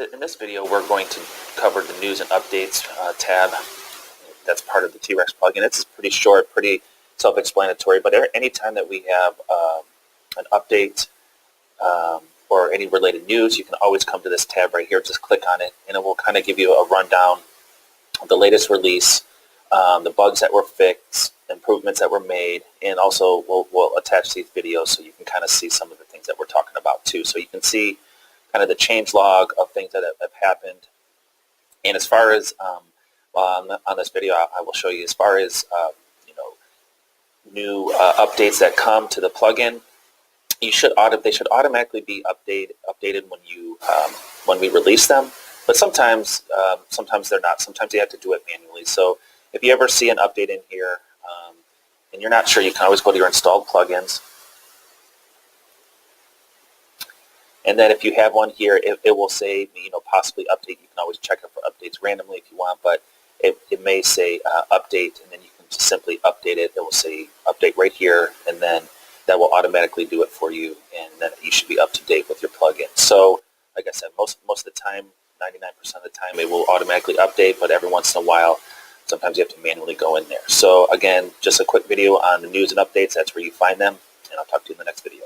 In this video, we're going to cover the News and Updates tab. That's part of the T-Rex plugin. It's pretty short, pretty self-explanatory, but anytime that we have an update or any related news, you can always come to this tab right here. Just click on it, and it will kind of give you a rundown of the latest release, the bugs that were fixed, improvements that were made, and also we'll attach these videos so you can kind of see some of the things that we're talking about too. So you can see kind of the change log of things that have happened. And as far as on this video, I will show you as far as new updates that come to the plugin. They should automatically be updated when we release them. But sometimes they're not. Sometimes you have to do it manually. So if you ever see an update in here and you're not sure, you can always go to your installed plugins. And then if you have one here, it will say, possibly update. You can always check it for updates randomly if you want, but it may say update, and then you can just simply update it. It will say update right here, and then that will automatically do it for you, and then you should be up to date with your plugin. So, like I said, most of the time, 99% of the time, it will automatically update, but every once in a while, sometimes you have to manually go in there. So, again, just a quick video on the news and updates. That's where you find them, and I'll talk to you in the next video.